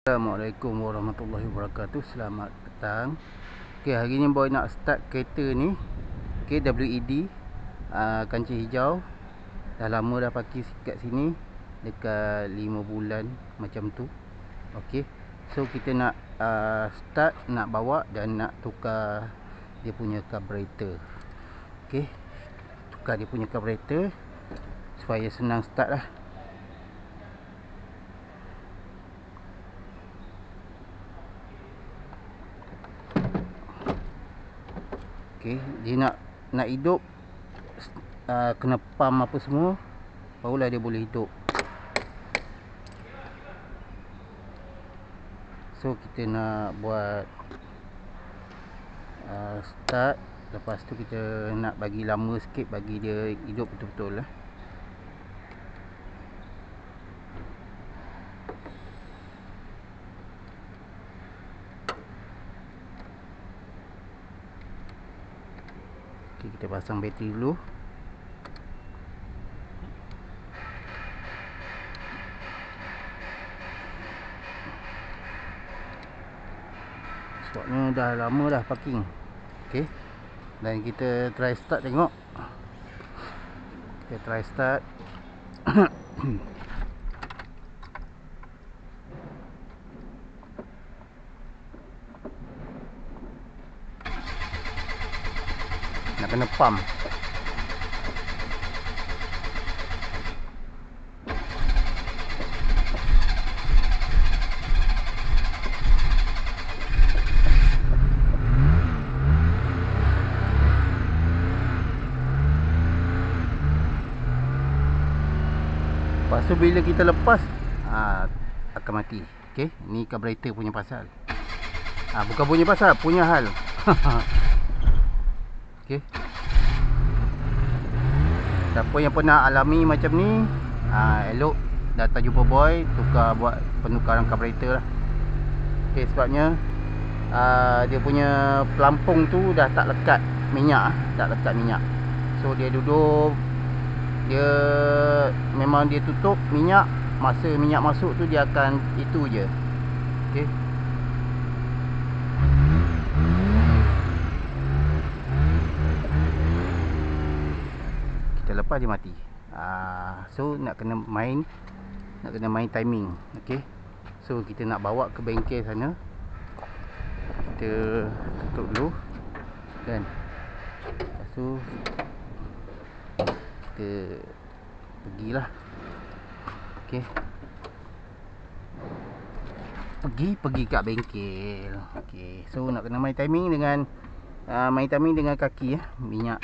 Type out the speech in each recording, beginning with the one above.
Assalamualaikum warahmatullahi wabarakatuh. Selamat petang. Okey, hari ni boy nak start kereta ni. Okey, WED kancing hijau. Dah lama dah pakai kat sini, dekat 5 bulan macam tu. Okey. So kita nak start, nak bawa dan nak tukar dia punya carburetor. Okey. Tukar dia punya carburetor supaya senang start lah. Okay, dia nak hidup, kena pump apa semua, barulah dia boleh hidup. So kita nak buat start. Lepas tu kita nak bagi lama sikit, bagi dia hidup betul-betul lah. Okay, kita pasang bateri dulu. Sebabnya dah lama dah parking. Okay, dan kita try start tengok. Kita try start. Nak kena pump. Lepas tu bila kita lepas, akan mati. Okay, ni carburetor punya pasal. Bukan punya pasal, punya hal. Okay, siapa yang pernah alami macam ni, elok datang jumpa boy, buat penukaran carburetor lah. Okay, sebabnya dia punya pelampung tu dah tak lekat minyak. So dia duduk, dia memang dia tutup minyak. Masa minyak masuk tu dia akan itu je. Okay, kita lepas dia mati. So nak kena main timing. Okay, so kita nak bawa ke bengkel sana. Kita tutup dulu kan. Lepas tu kita pergilah. Okay, pergi kat bengkel. Okay, so nak kena main timing dengan kaki minyak.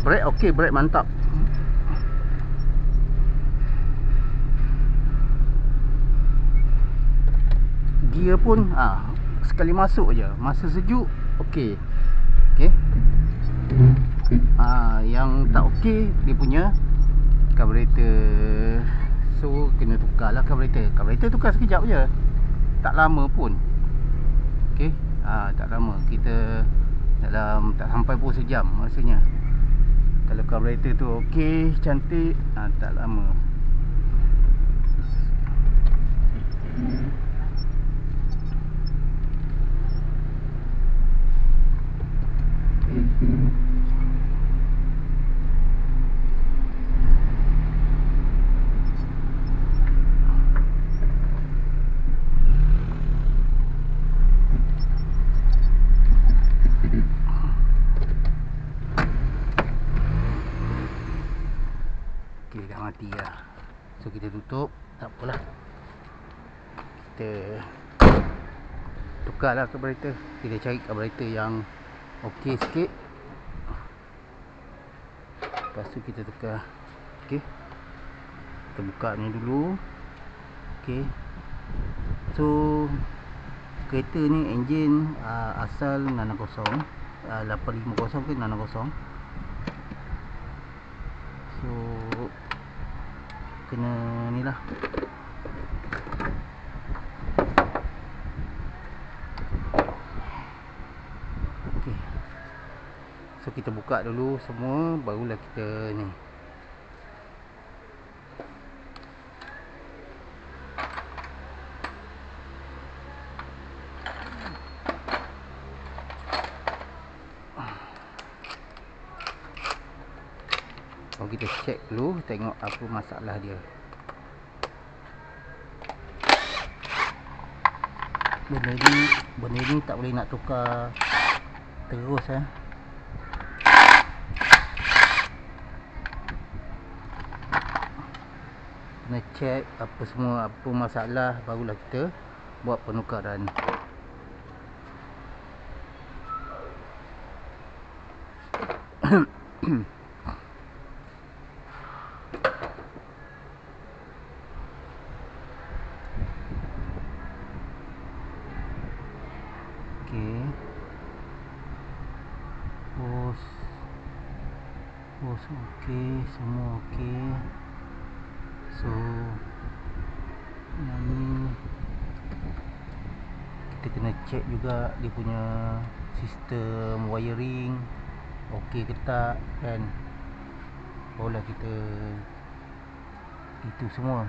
Brake okey, brake mantap. Gear pun sekali masuk je, masa sejuk okey. Okey. Yang tak okey dia punya carburetor. So kena tukarlah carburetor. Carburetor tukar sekejap je, tak lama pun. Okey, tak lama, kita dalam tak sampai pun sejam rasanya. Kalau carburetor tu okey, cantik, tak lama. Okey, dah mati lah. So kita tutup, tak apalah. Kita tukarlah carburetor. Kita cari carburetor yang okey sikit. Lepas tu kita tukar. Okey, kita buka ni dulu. Okey, so kereta ni enjin asal 60 850 ke 60. So kena ni lah. So kita buka dulu semua, barulah kita ni. So kita check dulu, tengok apa masalah dia. Benda ni tak boleh nak tukar terus kena check apa semua, apa masalah, barulah kita buat penukaran. Okey. Hose okey, semua okey. So yang ni kita kena check juga dia punya sistem wiring okey ke tak kan. Barulah kita itu semua.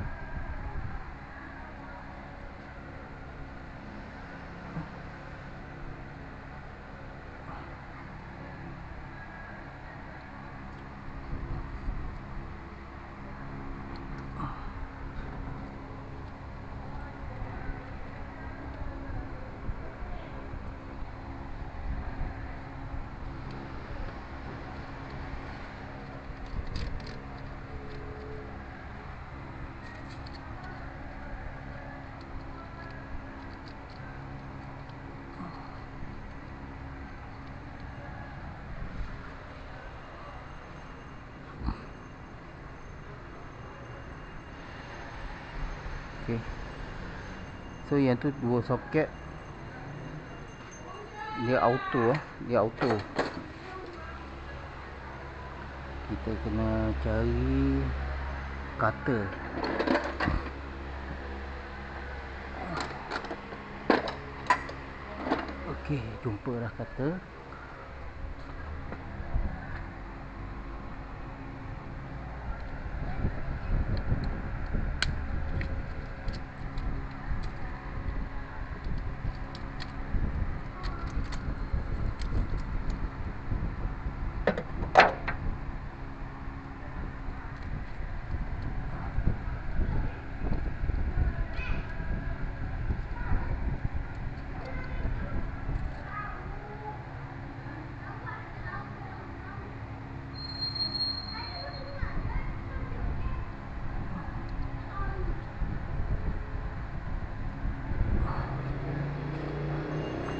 Okay. So yang tu dua soket. Dia auto Kita kena cari cutter. Okey, jumpa dah cutter.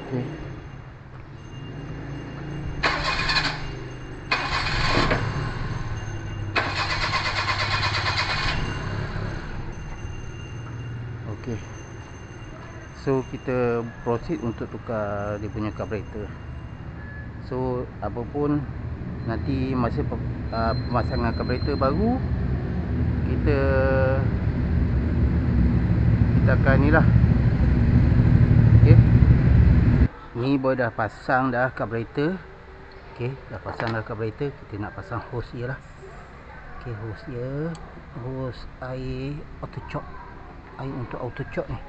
Okey. Okey. So kita proceed untuk tukar dia punya carburetor. So apapun nanti masa pemasangan carburetor baru kita akan ni lah. Okey. Ni boy dah pasang dah carburetor. Okey, dah pasang dah carburetor, kita nak pasang hose dia lah. Okey, hose dia, hose air auto choke. Air untuk auto choke ni.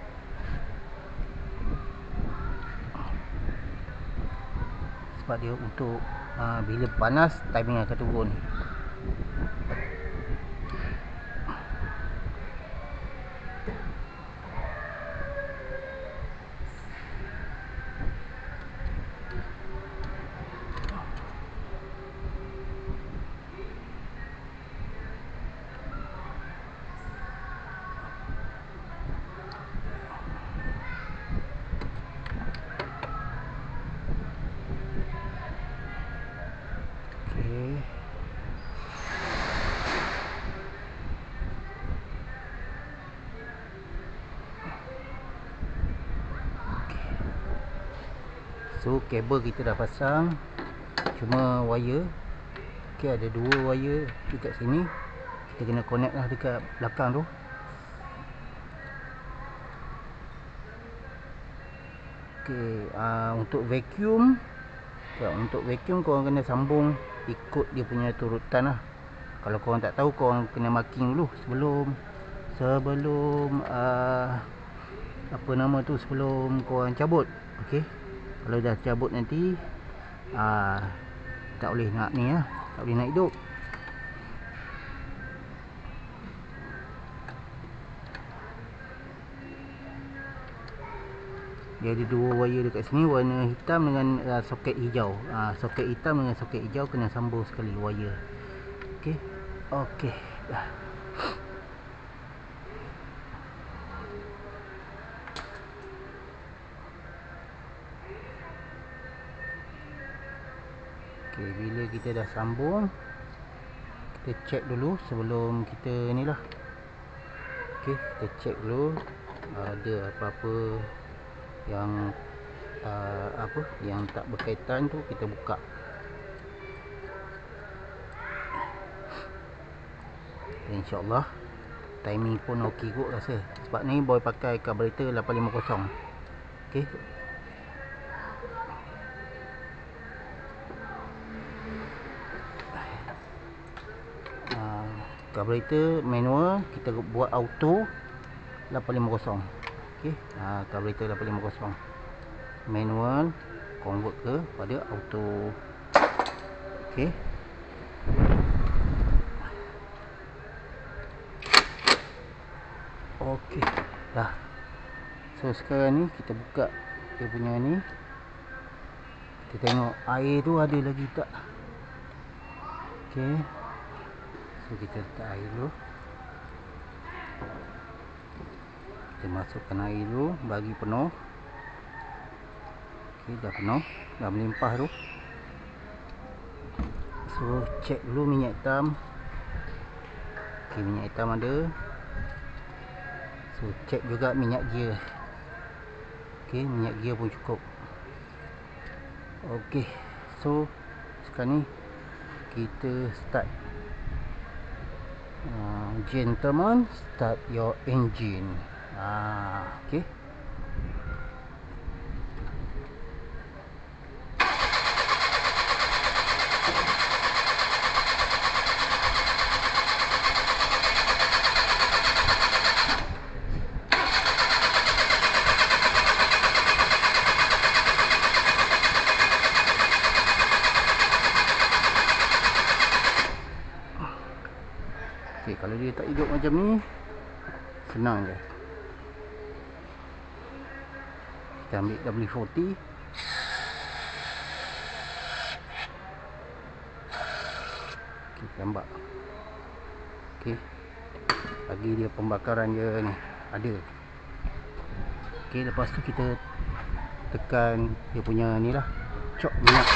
Sebab dia untuk bila panas timing akan turun. So kabel kita dah pasang, cuma wire. Okey, ada dua wire dekat sini. Kita kena connect lah dekat belakang tu. Okey, untuk vacuum So, untuk vacuum korang kena sambung ikut dia punya turutan lah. Kalau korang tak tahu, korang kena marking dulu sebelum apa nama tu, sebelum korang cabut. Okey, kalau dah cabut nanti tak boleh nak ni lah, tak boleh nak hidup. Dia ada dua wire dekat sini, warna hitam dengan soket hijau. Soket hitam dengan soket hijau kena sambung sekali wire. Okey. Okey, dah. Okey, bila kita dah sambung, kita check dulu sebelum kita ni lah. Okey, kita check dulu ada apa-apa yang yang tak berkaitan tu, kita buka. InsyaAllah timing pun okey kot rasa, sebab ni boy pakai carburetor 850. Okey, carburetor manual kita buat auto 850. Okey, carburetor 850 manual convert ke pada auto. Okey, okey dah. So sekarang ni kita buka dia punya ni, kita tengok air tu ada lagi tak. Okey, so kita letak air dulu, kita masukkan air dulu, bagi penuh. Okey, dah penuh, dah melimpah tu. So check dulu minyak hitam. Okey, minyak hitam ada. So check juga minyak gear. Okey, minyak gear pun cukup. Okey, so sekarang ni kita start. Gentlemen, start your engine. Okey. Okey, kalau dia tak hidup macam ni, senang je. Kita ambil W40. Okey, tembak. Okey, bagi dia pembakaran je ni ada. Okey, lepas tu kita tekan dia punya ni lah, cok minyak.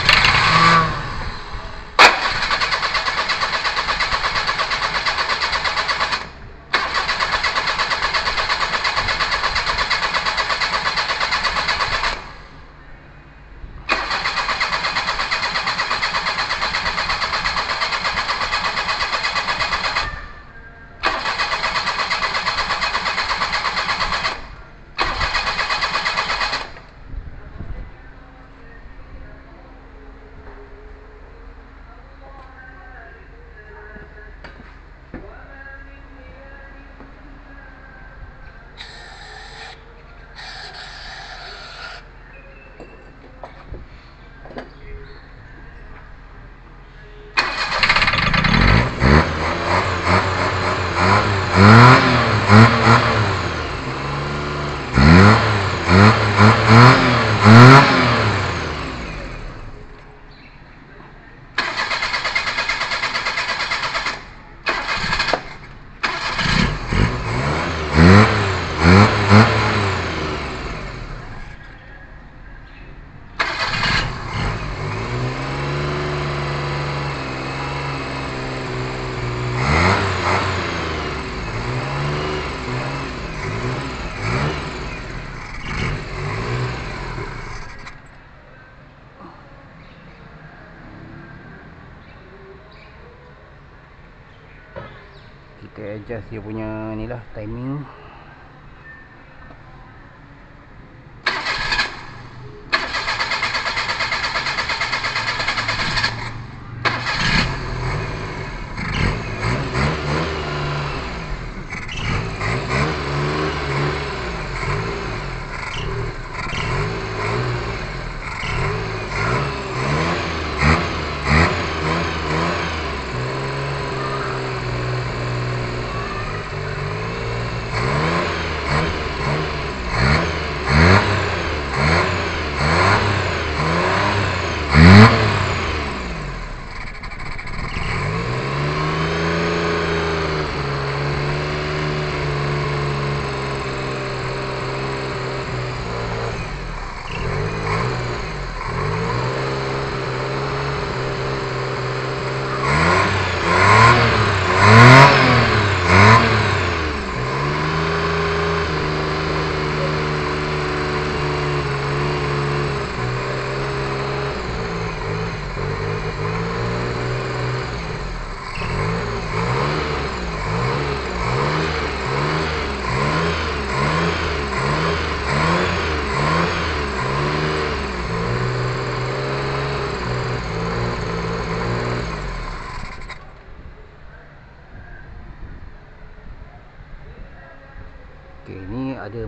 Kita adjust dia punya ni lah, timing.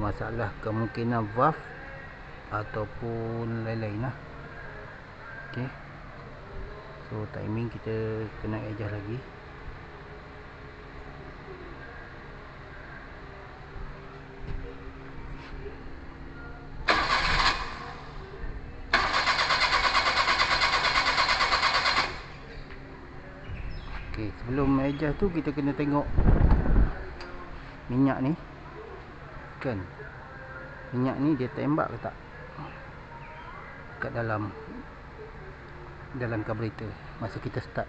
masalah, kemungkinan valve ataupun lain-lain lah. Okay, so timing kita kena adjust lagi. Okay, sebelum adjust tu kita kena tengok minyak ni kan, minyak ni dia tembak ke tak kat dalam carburetor masa kita start.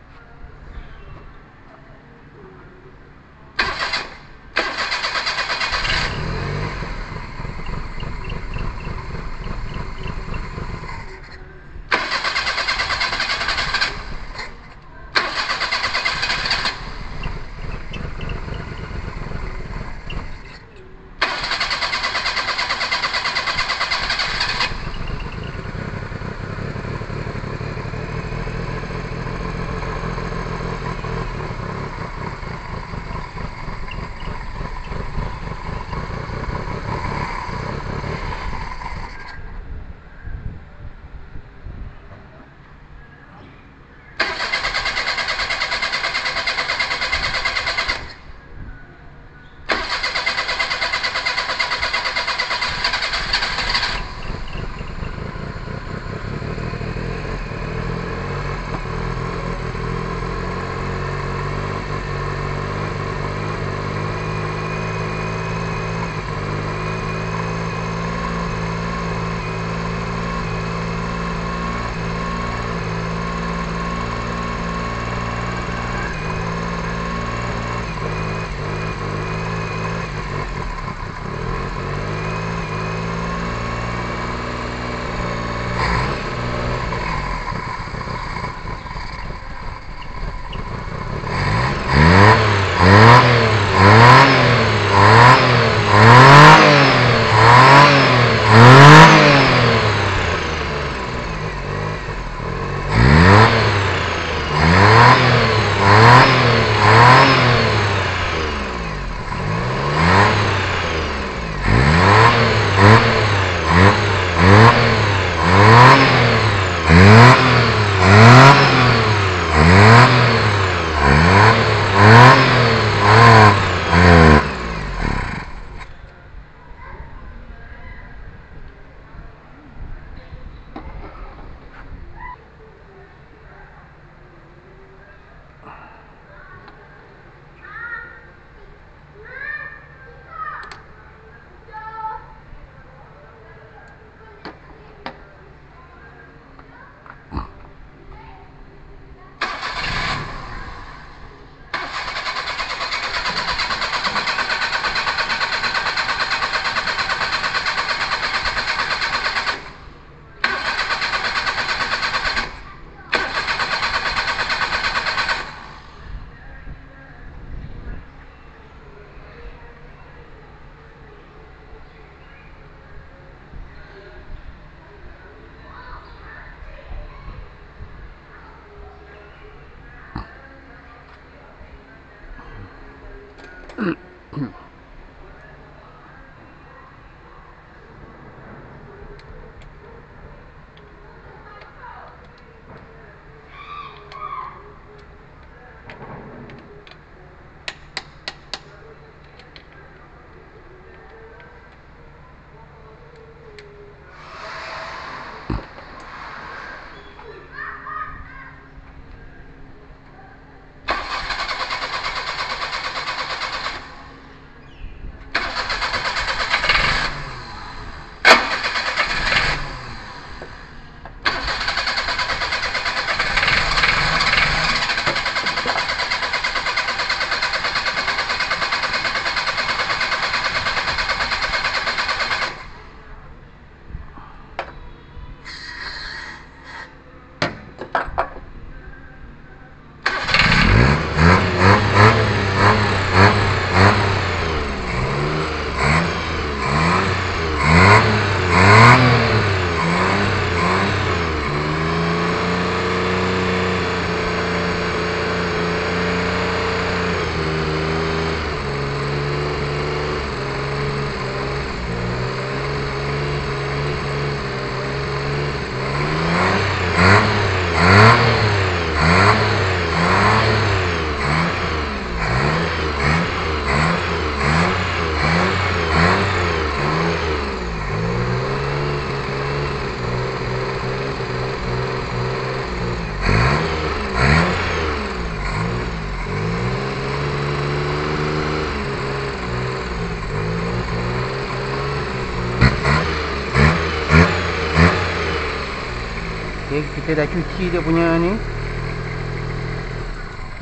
Okey, kita dah cuci dia punya ni.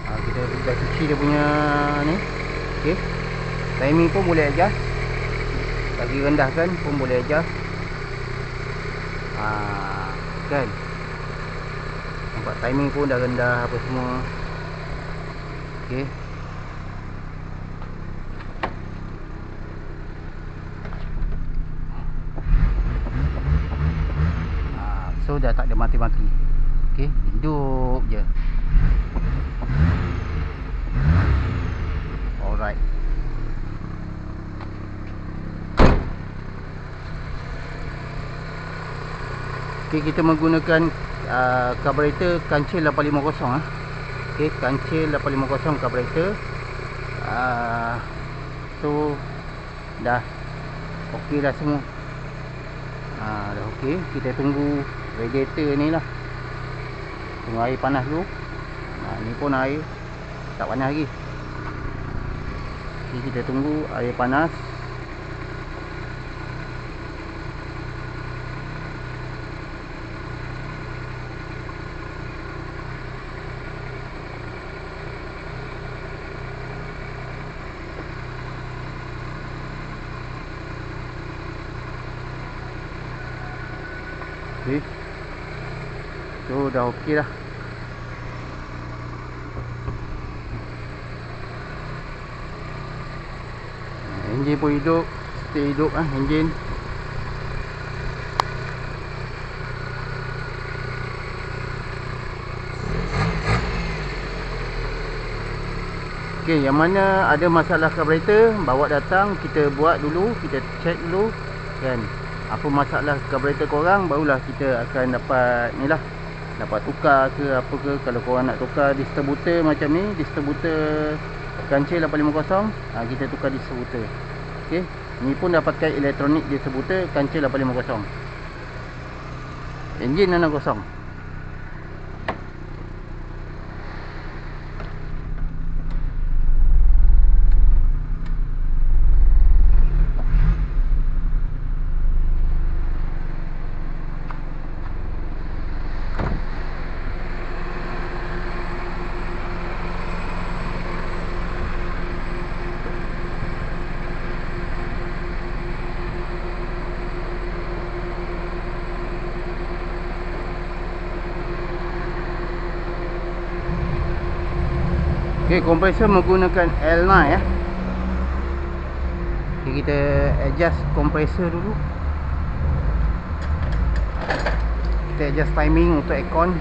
Kita dah cuci dia punya ni. Okey. Timing pun boleh adjust. Bagi rendahkan pun boleh adjust. Kan. Nampak timing pun dah rendah apa semua. Okey. So dah tak ada mati-mati. Okey, hidup je. Alright. Okey, kita menggunakan carburetor kancil 850 Okey, kancil 850 carburetor. So dah okey dah semua. Dah okey, kita tunggu radiator ni lah. Tunggu air panas dulu. Ni pun air tak panas lagi. Okay, kita tunggu air panas. Okay. So dah okey dah. Enjin pun hidup. Stay hidup enjin. Okey, yang mana ada masalah carburetor, bawa datang, kita buat dulu, kita check dulu kan. Apa masalah carburetor korang, barulah kita akan dapat ni lah, dapat tukar ke apa ke. Kalau korang nak tukar distributor macam ni, distributor kancil 850, kita tukar distributor. Okey, ni pun dah pakai elektronik distributor kancil 850. Enjin dah kosong. Okey, kompresor menggunakan L9 ya. Okay, kita adjust kompresor dulu. Kita adjust timing untuk aircon.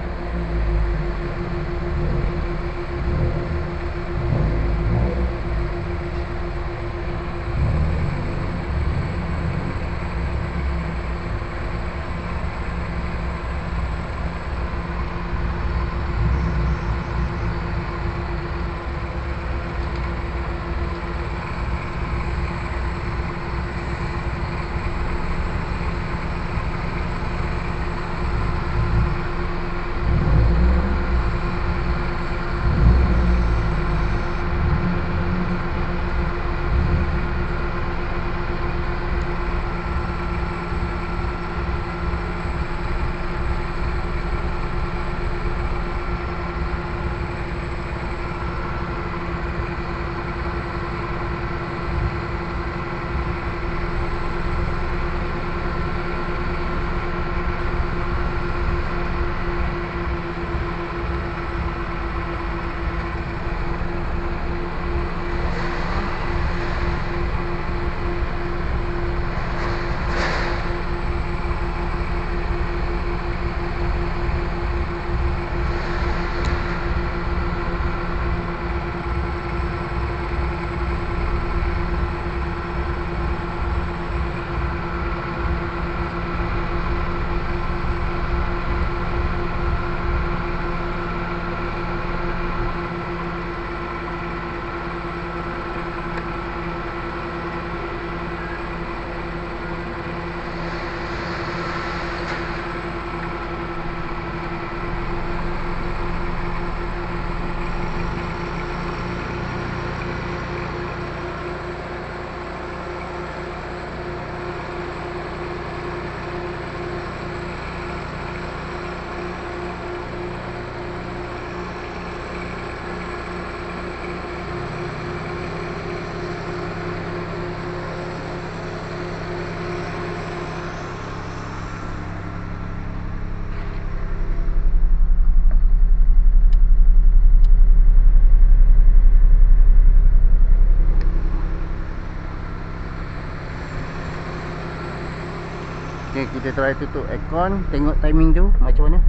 Okay, kita try tutup aircon, tengok timing tu macam mana.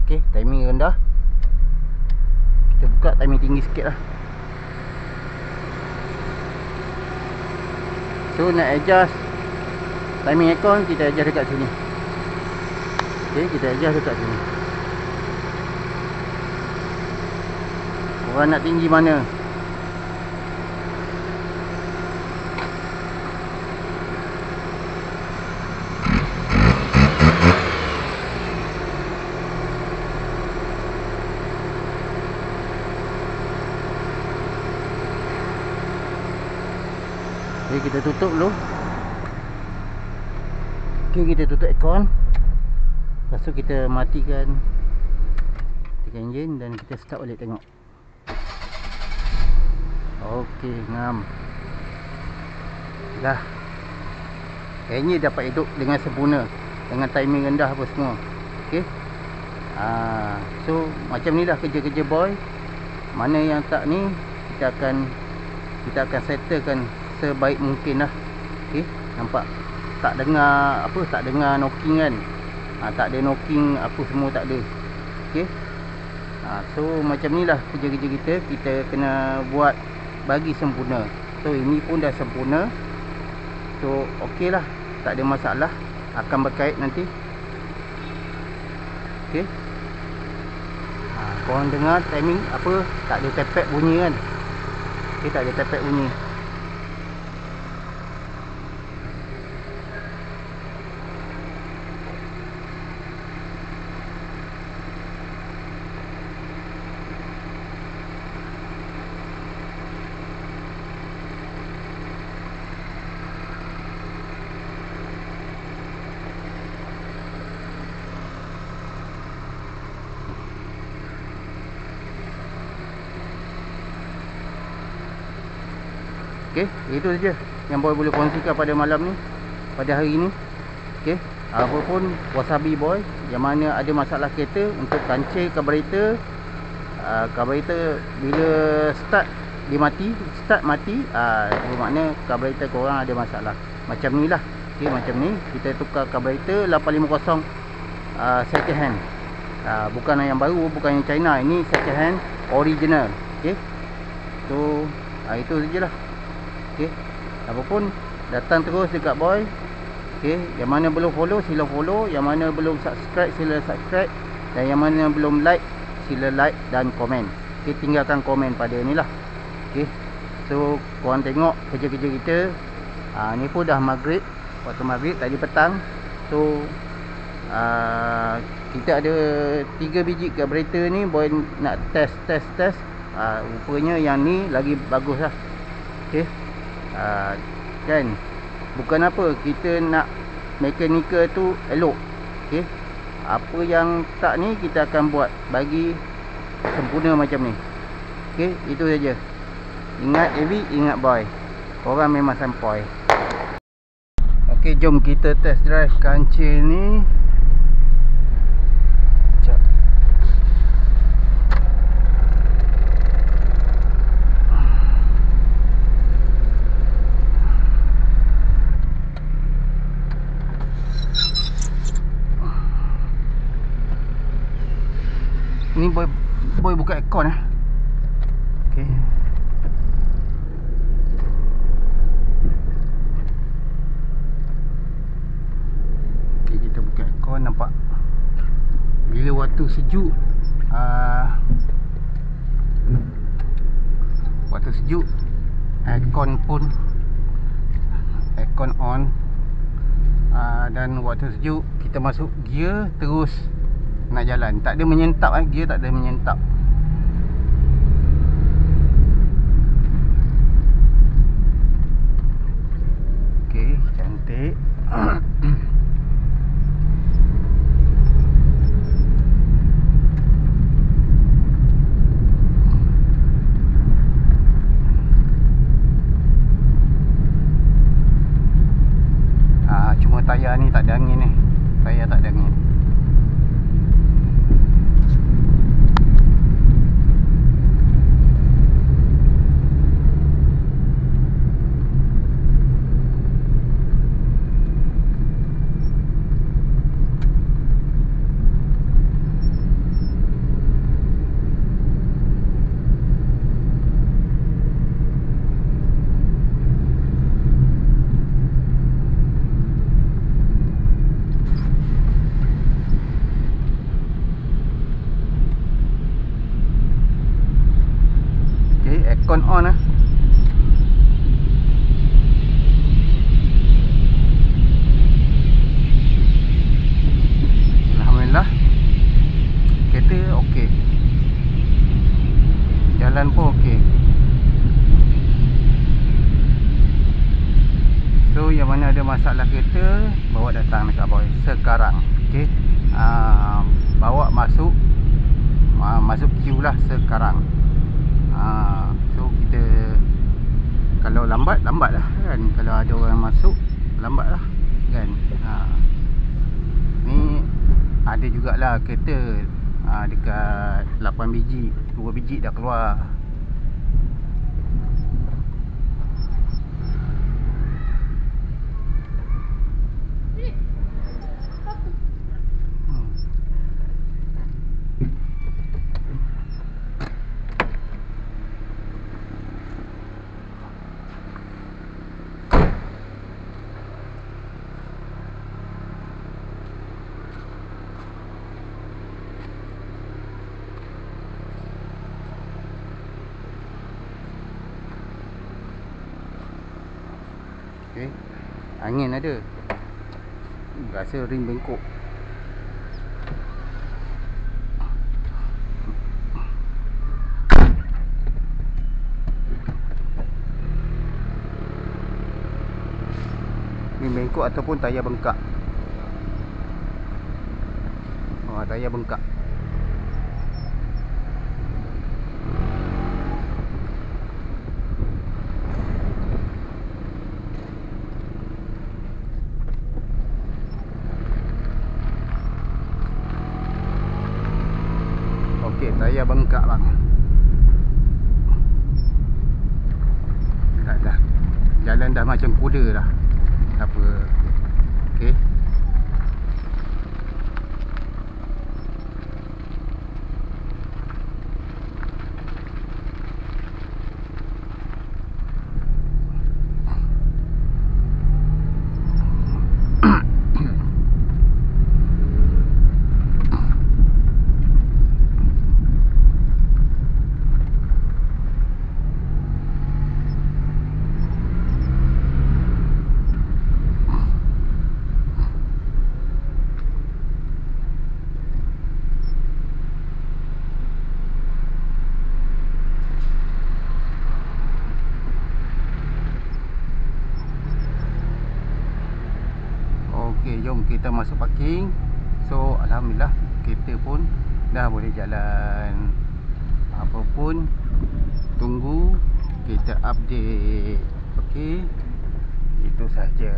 Okay, timing rendah. Kita buka timing tinggi sikit lah. So nak adjust timing aircon, kita adjust dekat sini. Okay, kita adjust dekat sini. Korang nak tinggi mana? Okay, kita tutup dulu. Okay, kita tutup aircon. Lepas tu kita matikan enjin dan kita start balik tengok. Okey, ngam. Dah. Enjin dapat hidup dengan sempurna, dengan timing rendah apa semua. Okey. So macam ni lah kerja-kerja boy. Mana yang tak ni kita akan settlekan sebaik mungkin lah. Okey, nampak? Tak dengar apa, tak dengar knocking kan. Tak ada knocking apa semua, tak ada. Okey. So macam ni lah kerja-kerja kita. Kita kena buat bagi sempurna. So ini pun dah sempurna. So okey lah, tak ada masalah. Akan berkait nanti. Okey. Korang dengar timing apa, tak ada tepek bunyi kan. Okey, tak ada tepek bunyi. Okey, itu saja yang boy boleh kongsikan pada malam ni, pada hari ni. Okey, apa pun wasabi boy, yang mana ada masalah kereta untuk kancil carburetor, carburetor bila start dia mati, bermakna carburetor korang ada masalah. Macam ni lah. Okey, macam ni kita tukar carburetor 850 second hand. Bukan yang baru, bukan yang China, ini second hand original. Okey. So itu sajalah. Okey, apapun datang terus dekat boy. Okey, yang mana belum follow sila follow, yang mana belum subscribe sila subscribe, dan yang mana belum like sila like dan komen. Okey, tinggalkan komen pada ni lah. Okey, so korang tengok kerja-kerja kita. Ni pun dah maghrib, waktu maghrib tadi petang. So kita ada 3 biji carburetor ni boy nak test. Rupanya yang ni lagi bagus lah. Okey. Kan, bukan apa, kita nak mekanikal tu elok. Okey, apa yang tak ni kita akan buat bagi sempurna macam ni. Okey, itu saja. Ingat Evi, ingat boy, korang memang sampai. Okey, jom kita test drive kancil ni. Ni boy buka aircon Okey. Okey, kita buka aircon, nampak bila waktu sejuk, aircon on. Dan waktu sejuk kita masuk gear terus nak jalan, tak ada menyentap. Gear tak ada menyentap. Okey, cantik. Cuma tayar ni tak ada angin ni. Tayar tak ada angin. aircon on lah. Alhamdulillah, kereta okey, jalan pun okey. So yang mana ada masalah kereta, bawa datang dekat boy sekarang. Okey, bawa masuk queue lah sekarang. So kita kalau lambat lah kan, kalau ada orang masuk lambat lah kan. Ni ada jugalah kereta dekat 8 biji, 2 biji dah keluar. Okay. Angin ada. Rasa ring bengkok. Ring bengkok ataupun tayar bengkak. Tayar bengkak. Okey, tayar bengkak bang. Dah. Jalan dah macam kuda dah. Tak apa. Okey. Okey, jom kita masuk parking. So alhamdulillah kereta pun dah boleh jalan. Apa pun tunggu kita update. Okey, itu saja.